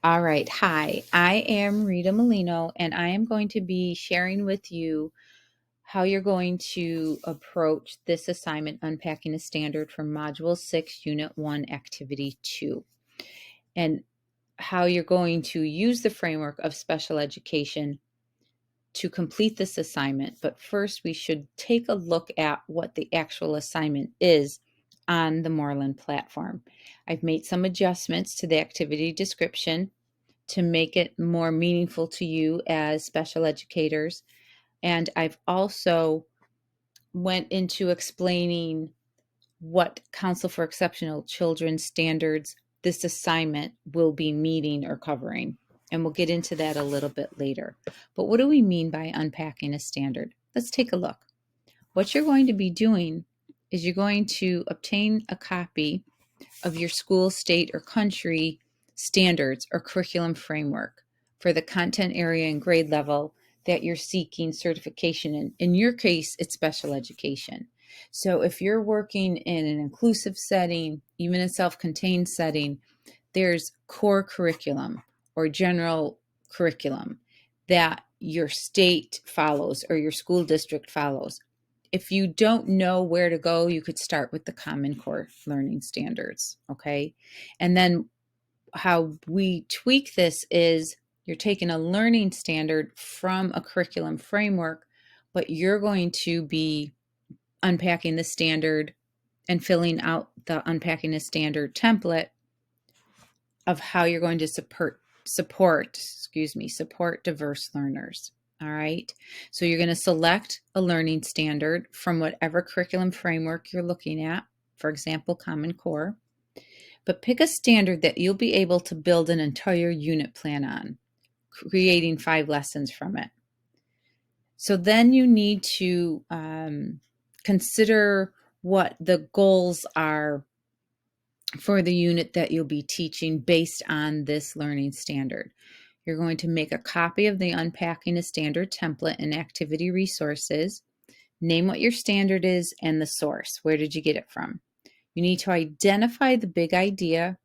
All right. Hi, I am Rita Molino, and I am going to be sharing with you how you're going to approach this assignment, Unpacking a Standard for Module 6, Unit 1, Activity 2, and how you're going to use the framework of special education to complete this assignment. But first, we should take a look at what the actual assignment is on the Moreland platform. I've made some adjustments to the activity description to make it more meaningful to you as special educators. And I've also went into explaining what Council for Exceptional Children standards this assignment will be meeting or covering. And we'll get into that a little bit later. But what do we mean by unpacking a standard? Let's take a look. What you're going to be doing is you're going to obtain a copy of your school, state, or country standards or curriculum framework for the content area and grade level that you're seeking certification in. In your case, it's special education. So if you're working in an inclusive setting, even a self-contained setting, there's core curriculum or general curriculum that your state follows or your school district follows. If you don't know where to go, you could start with the Common Core Learning Standards, okay? And then how we tweak this is you're taking a learning standard from a curriculum framework, but you're going to be unpacking the standard and filling out the Unpacking a Standard template of how you're going to support diverse learners. All right. So you're going to select a learning standard from whatever curriculum framework you're looking at, for example, Common Core, but pick a standard that you'll be able to build an entire unit plan on, creating 5 lessons from it. So then you need to consider what the goals are for the unit that you'll be teaching based on this learning standard. You're going to make a copy of the Unpacking a Standard template in Activity Resources. Name what your standard is and the source. Where did you get it from? You need to identify the big idea.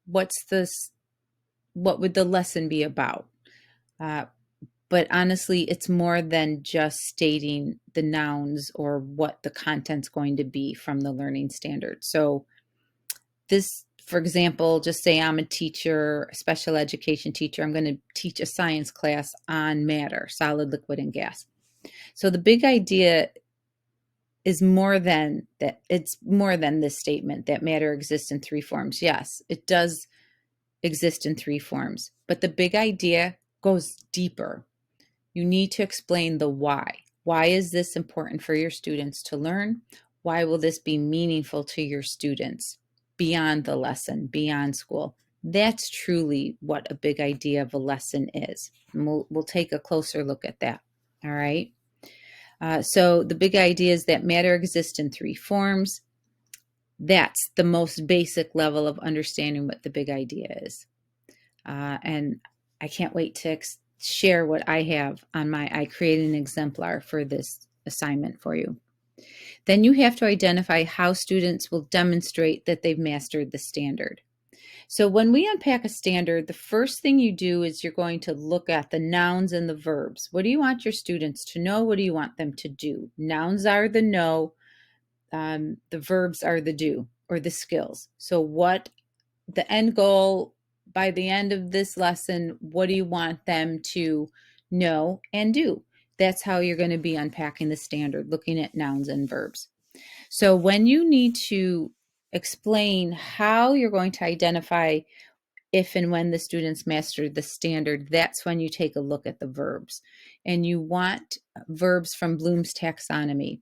What would the lesson be about? But honestly, it's more than just stating the nouns or what the content's going to be from the learning standard. So this, for example, just say I'm a teacher, a special education teacher. I'm going to teach a science class on matter, solid, liquid, and gas. So the big idea is more than that. It's more than this statement that matter exists in 3 forms. Yes, it does exist in 3 forms, but the big idea goes deeper. You need to explain the why. Why is this important for your students to learn? Why will this be meaningful to your students beyond the lesson, beyond school? That's truly what a big idea of a lesson is. And we'll take a closer look at that. All right. So the big idea is that matter exists in 3 forms. That's the most basic level of understanding what the big idea is. And I can't wait to share what I have on I created an exemplar for this assignment for you. Then you have to identify how students will demonstrate that they've mastered the standard. So when we unpack a standard, the first thing you do is you're going to look at the nouns and the verbs. What do you want your students to know? What do you want them to do? Nouns are the know, the verbs are the do or the skills. So what the end goal by the end of this lesson, what do you want them to know and do? That's how you're going to be unpacking the standard, looking at nouns and verbs. So when you need to explain how you're going to identify if and when the students master the standard, that's when you take a look at the verbs. And you want verbs from Bloom's Taxonomy.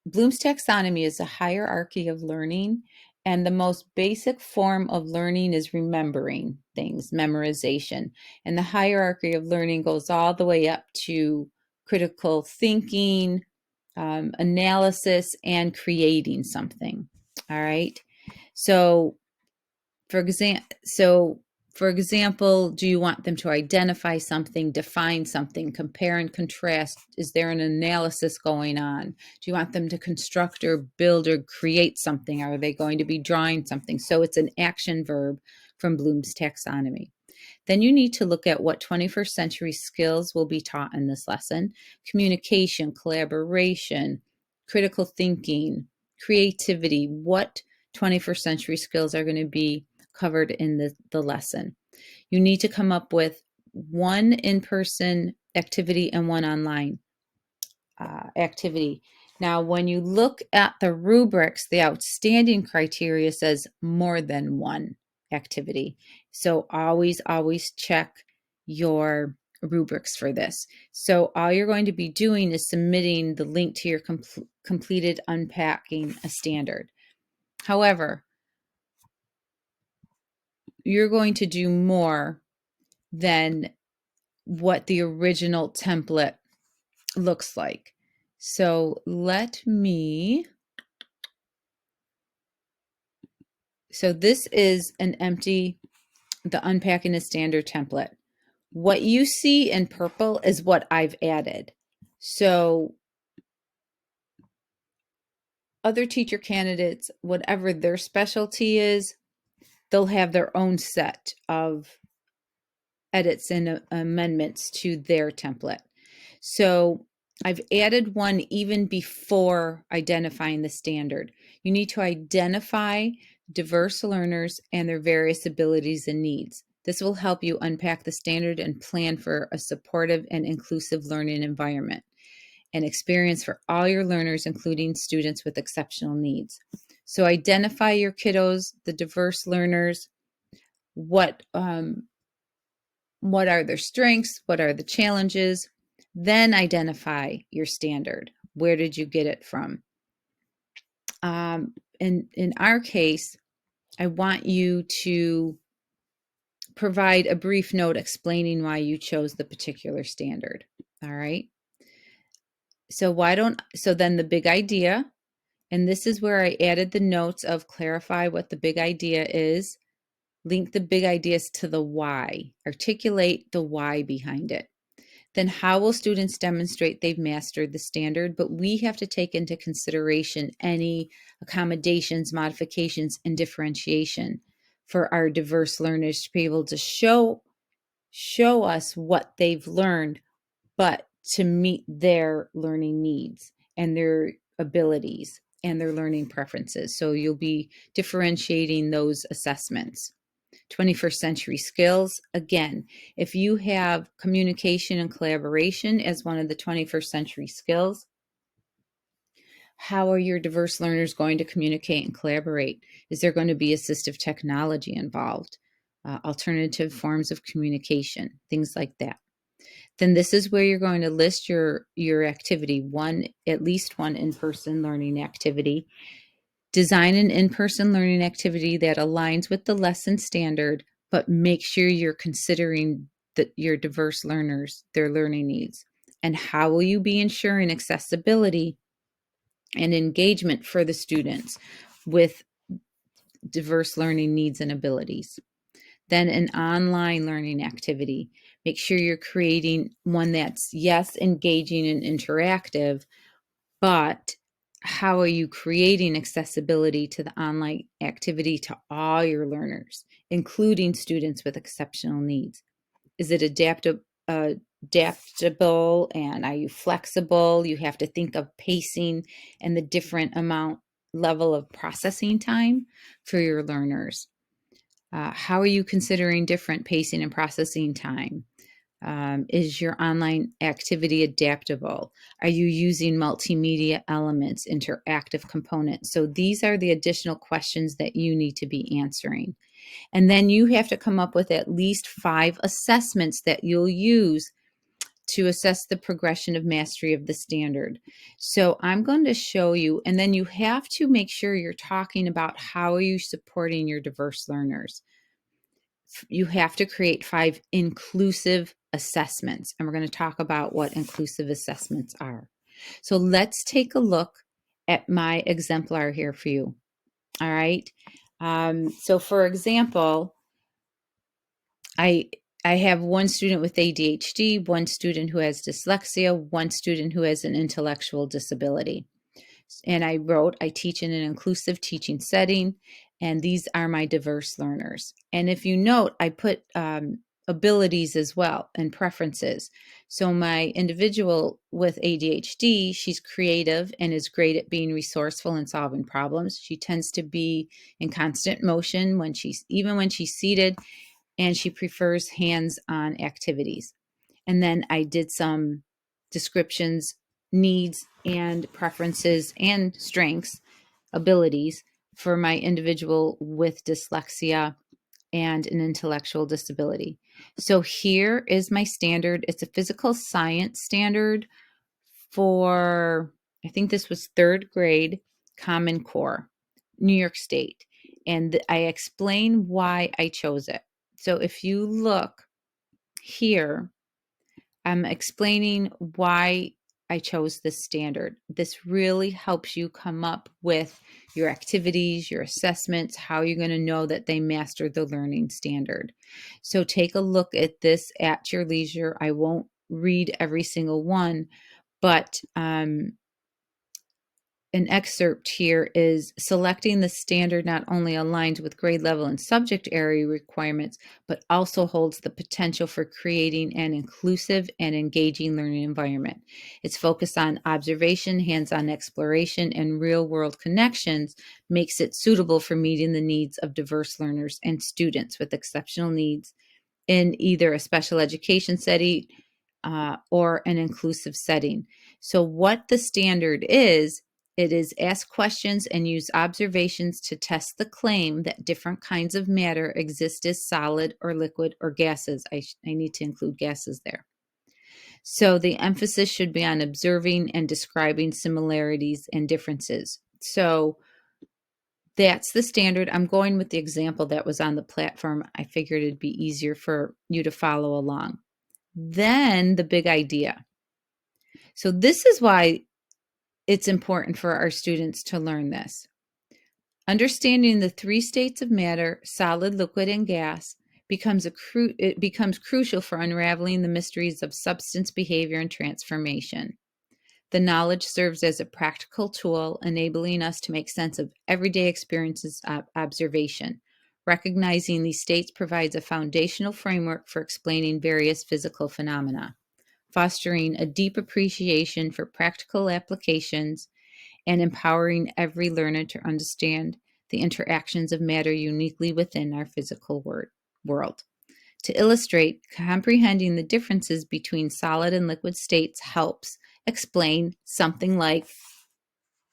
Bloom's Taxonomy is a hierarchy of learning, and the most basic form of learning is remembering things, memorization. And the hierarchy of learning goes all the way up to critical thinking, analysis, and creating something. All right. So for example, do you want them to identify something, define something, compare and contrast? Is there an analysis going on? Do you want them to construct or build or create something? Are they going to be drawing something? So it's an action verb from Bloom's Taxonomy. Then you need to look at what 21st century skills will be taught in this lesson: communication, collaboration, critical thinking, creativity. What 21st century skills are going to be covered in the lesson? You need to come up with one in-person activity and one online activity. Now, when you look at the rubrics, the outstanding criteria says more than one activity. So always check your rubrics for this. So all you're going to be doing is submitting the link to your completed Unpacking a Standard. However, you're going to do more than what the original template looks like. So this is the Unpacking a Standard template. What you see in purple is what I've added. So other teacher candidates, whatever their specialty is, they'll have their own set of edits and amendments to their template. So I've added one even before identifying the standard. You need to identify diverse learners and their various abilities and needs. This will help you unpack the standard and plan for a supportive and inclusive learning environment and experience for all your learners, including students with exceptional needs. So identify your kiddos, the diverse learners, what are their strengths, what are the challenges, then identify your standard. Where did you get it from? In our case, I want you to provide a brief note explaining why you chose the particular standard. All right. So then the big idea, and this is where I added the notes of clarify what the big idea is, link the big ideas to the why, articulate the why behind it. Then how will students demonstrate they've mastered the standard? But we have to take into consideration any accommodations, modifications, and differentiation for our diverse learners to be able to show us what they've learned, but to meet their learning needs and their abilities and their learning preferences. So you'll be differentiating those assessments. 21st century skills. Again, if you have communication and collaboration as one of the 21st century skills, how are your diverse learners going to communicate and collaborate? Is there going to be assistive technology involved? Alternative forms of communication, things like that. Then this is where you're going to list your activity, at least one in-person learning activity. Design an in-person learning activity that aligns with the lesson standard, but make sure you're considering your diverse learners, their learning needs. And how will you be ensuring accessibility and engagement for the students with diverse learning needs and abilities? Then an online learning activity. Make sure you're creating one that's, yes, engaging and interactive, but how are you creating accessibility to the online activity to all your learners, including students with exceptional needs? Is it adaptable, and are you flexible? You have to think of pacing and the different level of processing time for your learners. How are you considering different pacing and processing time? Is your online activity adaptable? Are you using multimedia elements, interactive components? So these are the additional questions that you need to be answering. And then you have to come up with at least 5 assessments that you'll use to assess the progression of mastery of the standard. So I'm going to show you, and then you have to make sure you're talking about how are you supporting your diverse learners. You have to create 5 inclusive assessments, and we're going to talk about what inclusive assessments are. So let's take a look at my exemplar here for you. All right. So for example, I have one student with ADHD, one student who has dyslexia, one student who has an intellectual disability. And I wrote, I teach in an inclusive teaching setting, and these are my diverse learners. And if you note, I put abilities as well and preferences. So my individual with ADHD, she's creative and is great at being resourceful and solving problems. She tends to be in constant motion even when she's seated, and she prefers hands-on activities. And then I did some descriptions, needs and preferences and strengths, abilities for my individual with dyslexia and an intellectual disability. So here is my standard. It's a physical science standard for, I think this was third grade, Common Core, New York State. And I explain why I chose it. So if you look here, I'm explaining why I chose this standard. This really helps you come up with your activities, your assessments, how you're going to know that they mastered the learning standard. So take a look at this at your leisure. I won't read every single one, but an excerpt here is selecting the standard not only aligns with grade level and subject area requirements, but also holds the potential for creating an inclusive and engaging learning environment. It's focused on observation, hands-on exploration, and real-world connections, makes it suitable for meeting the needs of diverse learners and students with exceptional needs in either a special education setting or an inclusive setting. So what the standard is, it is ask questions and use observations to test the claim that different kinds of matter exist as solid or liquid or gases. I need to include gases there. So the emphasis should be on observing and describing similarities and differences. So that's the standard. I'm going with the example that was on the platform. I figured it'd be easier for you to follow along. Then the big idea. So this is why it's important for our students to learn this. Understanding the three states of matter, solid, liquid, and gas, becomes crucial for unraveling the mysteries of substance behavior and transformation. The knowledge serves as a practical tool, enabling us to make sense of everyday experiences of observation. Recognizing these states provides a foundational framework for explaining various physical phenomena, fostering a deep appreciation for practical applications, and empowering every learner to understand the interactions of matter uniquely within our physical world. To illustrate, comprehending the differences between solid and liquid states helps explain something like,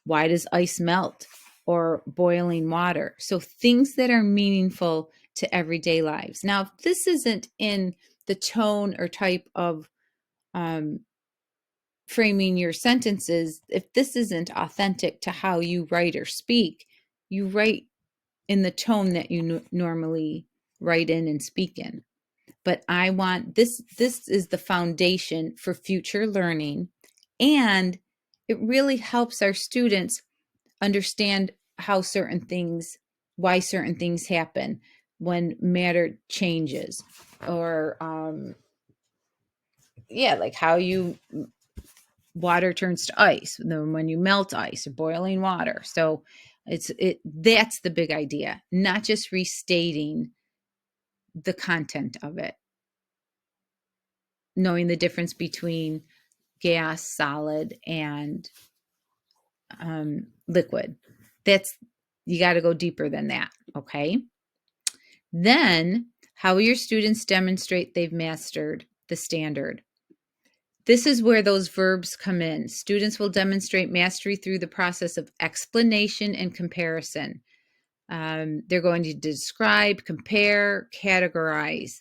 why does ice melt, or boiling water? So things that are meaningful to everyday lives. Now, if this isn't in the tone or type of framing your sentences, if this isn't authentic to how you write or speak, you write in the tone that you normally write in and speak in. But I want this is the foundation for future learning, and it really helps our students understand why certain things happen when matter changes, or like how water turns to ice when you melt ice, or boiling water. So that's the big idea, not just restating the content of it. Knowing the difference between gas, solid, and liquid. You got to go deeper than that, okay? Then, how will your students demonstrate they've mastered the standard? This is where those verbs come in. Students will demonstrate mastery through the process of explanation and comparison. They're going to describe, compare, categorize.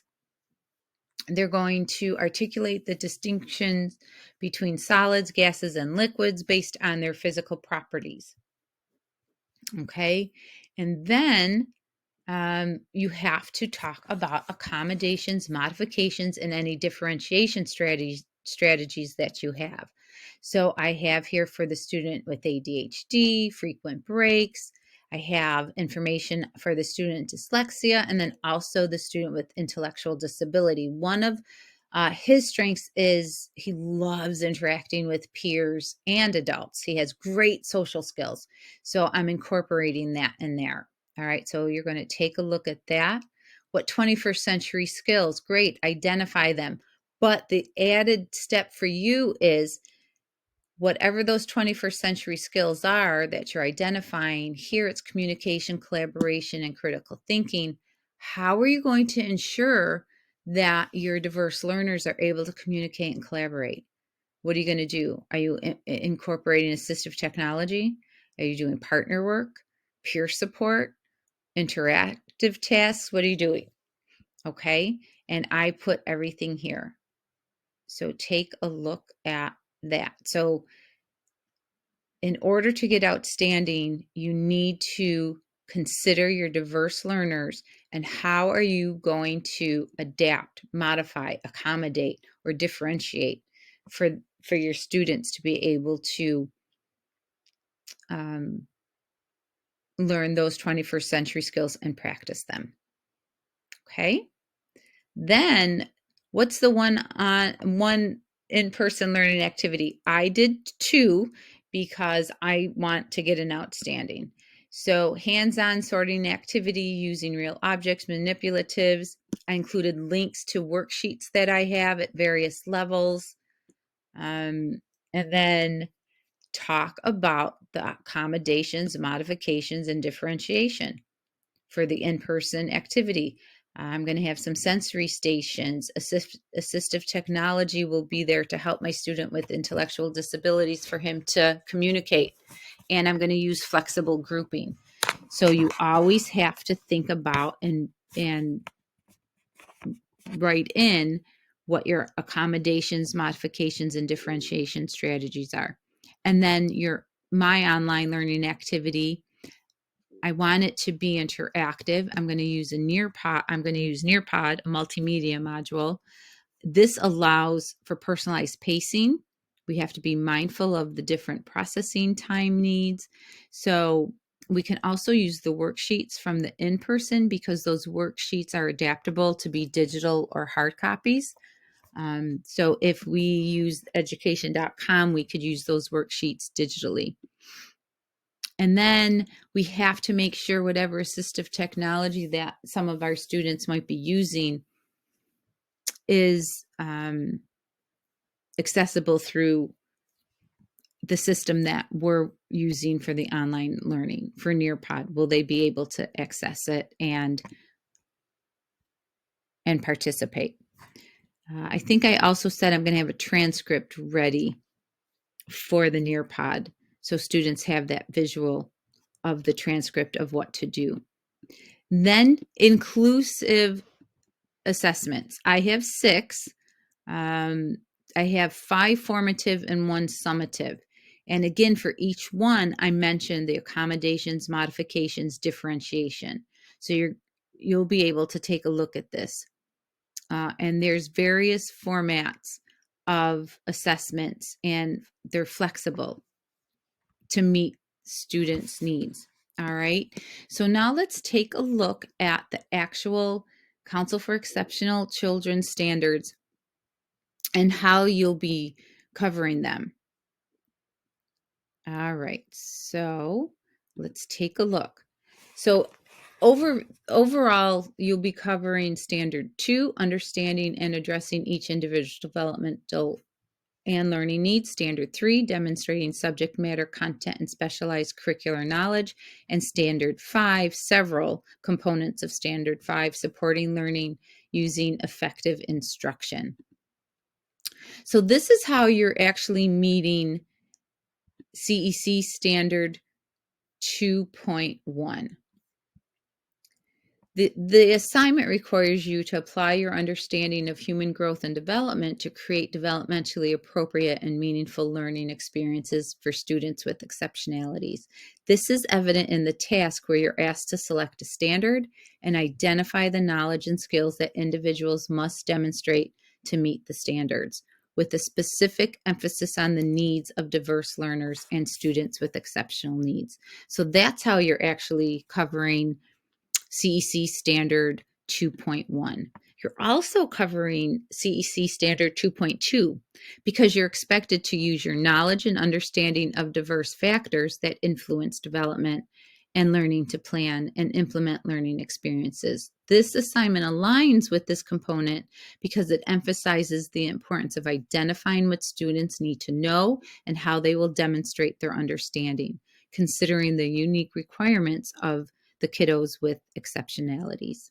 They're going to articulate the distinctions between solids, gases, and liquids based on their physical properties. Okay, and then you have to talk about accommodations, modifications, and any differentiation strategies that you have. So I have here for the student with ADHD, frequent breaks. I have information for the student dyslexia, and then also the student with intellectual disability. One of his strengths is he loves interacting with peers and adults. He has great social skills. So I'm incorporating that in there. All right, so you're going to take a look at that. What 21st century skills? Great, identify them. But the added step for you is whatever those 21st century skills are that you're identifying, here it's communication, collaboration, and critical thinking. How are you going to ensure that your diverse learners are able to communicate and collaborate? What are you going to do? Are you incorporating assistive technology? Are you doing partner work, peer support, interactive tasks? What are you doing? Okay. And I put everything here. So take a look at that. So in order to get outstanding, you need to consider your diverse learners and how are you going to adapt, modify, accommodate, or differentiate for your students to be able to learn those 21st century skills and practice them. Okay. Then what's the one in-person learning activity? I did 2 because I want to get an outstanding. So hands-on sorting activity using real objects, manipulatives. I included links to worksheets that I have at various levels. And then talk about the accommodations, modifications, and differentiation for the in-person activity. I'm going to have some sensory stations. Assistive technology will be there to help my student with intellectual disabilities for him to communicate. And I'm going to use flexible grouping. So you always have to think about and write in what your accommodations, modifications, and differentiation strategies are. And then my online learning activity, I want it to be interactive. I'm going to use Nearpod, a multimedia module. This allows for personalized pacing. We have to be mindful of the different processing time needs. So we can also use the worksheets from the in-person because those worksheets are adaptable to be digital or hard copies. So if we use education.com, we could use those worksheets digitally. And then we have to make sure whatever assistive technology that some of our students might be using is accessible through the system that we're using for the online learning. For Nearpod, will they be able to access it and participate? I think I also said I'm going to have a transcript ready for the Nearpod so students have that visual of the transcript of what to do. Then inclusive assessments. I have 6. I have 5 formative and 1 summative. And again, for each one, I mentioned the accommodations, modifications, differentiation. So you'll be able to take a look at this. And there's various formats of assessments, and they're flexible to meet students' needs. All right. So now let's take a look at the actual Council for Exceptional Children standards and how you'll be covering them. All right. So let's take a look. So overall, you'll be covering standard 2, understanding and addressing each individual developmental and learning needs. Standard 3, demonstrating subject matter, content, and specialized curricular knowledge. And standard 5, several components of standard 5, supporting learning using effective instruction. So this is how you're actually meeting CEC standard 2.1. The assignment requires you to apply your understanding of human growth and development to create developmentally appropriate and meaningful learning experiences for students with exceptionalities. This is evident in the task where you're asked to select a standard and identify the knowledge and skills that individuals must demonstrate to meet the standards, with a specific emphasis on the needs of diverse learners and students with exceptional needs. So that's how you're actually covering CEC Standard 2.1. You're also covering CEC Standard 2.2 because you're expected to use your knowledge and understanding of diverse factors that influence development and learning to plan and implement learning experiences. This assignment aligns with this component because it emphasizes the importance of identifying what students need to know and how they will demonstrate their understanding, considering the unique requirements of the kiddos with exceptionalities.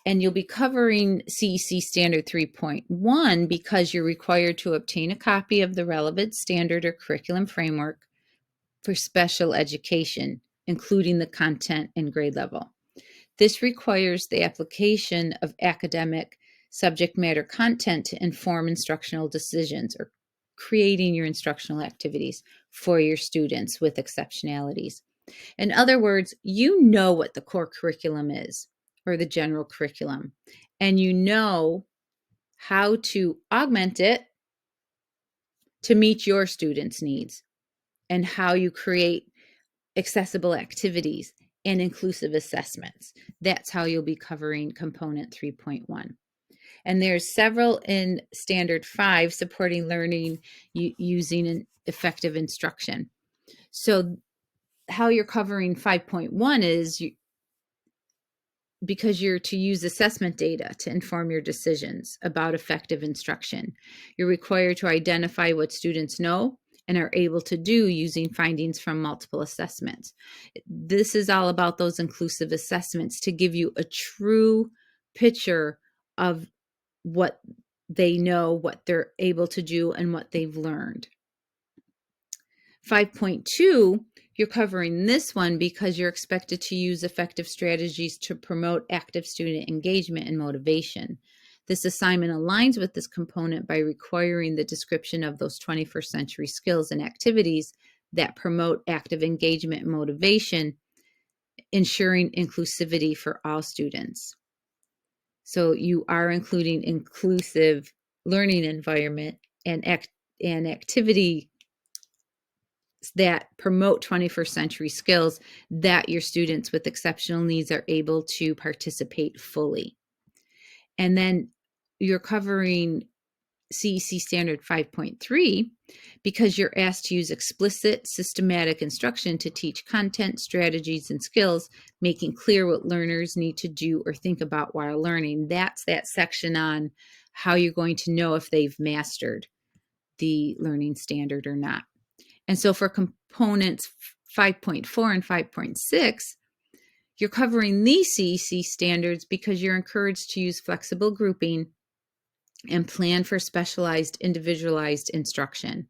And you'll be covering CEC Standard 3.1 because you're required to obtain a copy of the relevant standard or curriculum framework for special education, including the content and grade level. This requires the application of academic subject matter content to inform instructional decisions or creating your instructional activities for your students with exceptionalities. In other words, you know what the core curriculum is or the general curriculum, and you know how to augment it to meet your students' needs and how you create accessible activities and inclusive assessments. That's how you'll be covering component 3.1. And there's several in standard 5 supporting learning using an effective instruction. So how you're covering 5.1 is because you're to use assessment data to inform your decisions about effective instruction. You're required to identify what students know and are able to do using findings from multiple assessments. This is all about those inclusive assessments to give you a true picture of what they know, what they're able to do, and what they've learned. 5.2, you're covering this one because you're expected to use effective strategies to promote active student engagement and motivation. This assignment aligns with this component by requiring the description of those 21st century skills and activities that promote active engagement and motivation, ensuring inclusivity for all students. So you are including inclusive learning environment and activity that promote 21st century skills that your students with exceptional needs are able to participate fully. And then you're covering CEC Standard 5.3 because you're asked to use explicit, systematic instruction to teach content, strategies, and skills, making clear what learners need to do or think about while learning. That's that section on how you're going to know if they've mastered the learning standard or not. And so for components 5.4 and 5.6, you're covering these CEC standards because you're encouraged to use flexible grouping and plan for specialized, individualized instruction.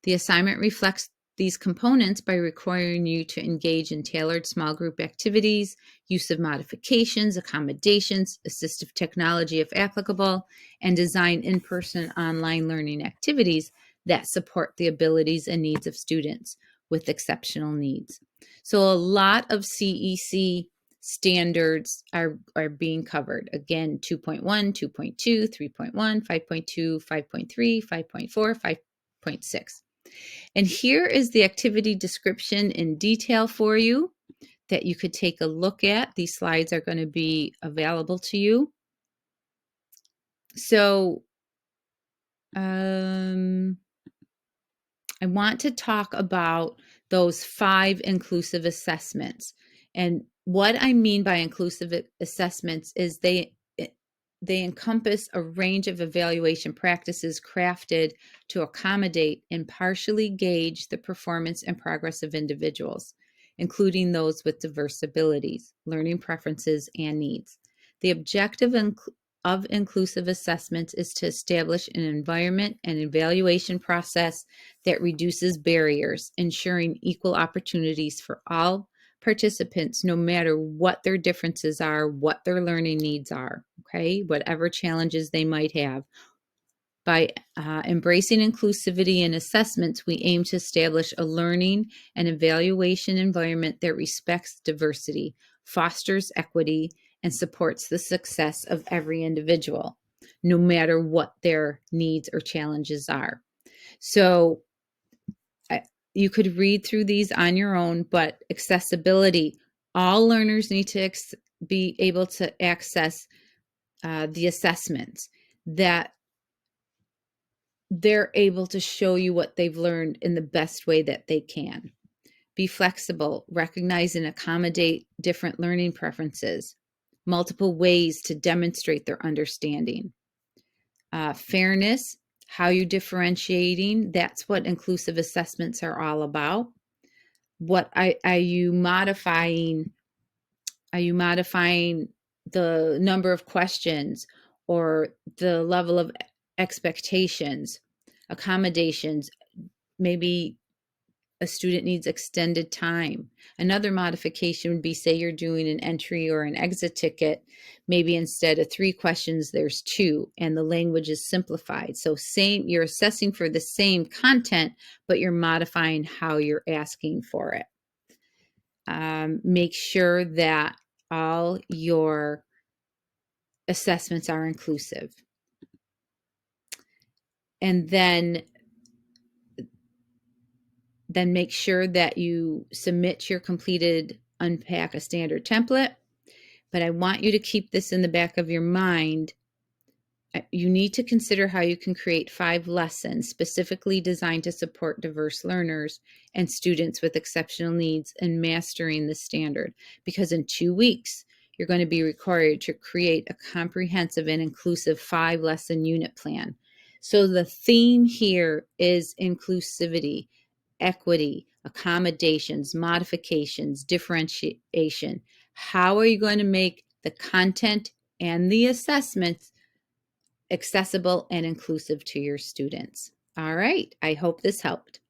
The assignment reflects these components by requiring you to engage in tailored small group activities, use of modifications, accommodations, assistive technology if applicable, and design in-person online learning activities that support the abilities and needs of students with exceptional needs. So a lot of CEC standards are being covered. Again, 2.1, 2.2, 3.1, 5.2, 5.3, 5.4, 5.6. And here is the activity description in detail for you that you could take a look at. These slides are going to be available to you. So I want to talk about those 5 inclusive assessments. And what I mean by inclusive assessments is they encompass a range of evaluation practices crafted to accommodate and partially gauge the performance and progress of individuals, including those with diverse abilities, learning preferences, and needs. The objective of inclusive assessments is to establish an environment and evaluation process that reduces barriers, ensuring equal opportunities for all participants, no matter what their differences are, what their learning needs are, okay, whatever challenges they might have. By embracing inclusivity in assessments, we aim to establish a learning and evaluation environment that respects diversity, fosters equity, and supports the success of every individual, no matter what their needs or challenges are. So you could read through these on your own, but accessibility, all learners need to be able to access the assessments, that they're able to show you what they've learned in the best way that they can. Be flexible, recognize and accommodate different learning preferences, multiple ways to demonstrate their understanding. Fairness, how you're differentiating, that's what inclusive assessments are all about. What are you modifying? Are you modifying the number of questions or the level of expectations, accommodations? Maybe a student needs extended time. Another modification would be, say you're doing an entry or an exit ticket, maybe instead of 3 questions, there's 2, and the language is simplified. So you're assessing for the same content, but you're modifying how you're asking for it. Make sure that all your assessments are inclusive. And then make sure that you submit your completed Unpack a Standard template. But I want you to keep this in the back of your mind. You need to consider how you can create 5 lessons specifically designed to support diverse learners and students with exceptional needs in mastering the standard. Because in 2 weeks, you're going to be required to create a comprehensive and inclusive 5-lesson unit plan. So the theme here is inclusivity, equity, accommodations, modifications, differentiation. How are you going to make the content and the assessments accessible and inclusive to your students? All right, I hope this helped.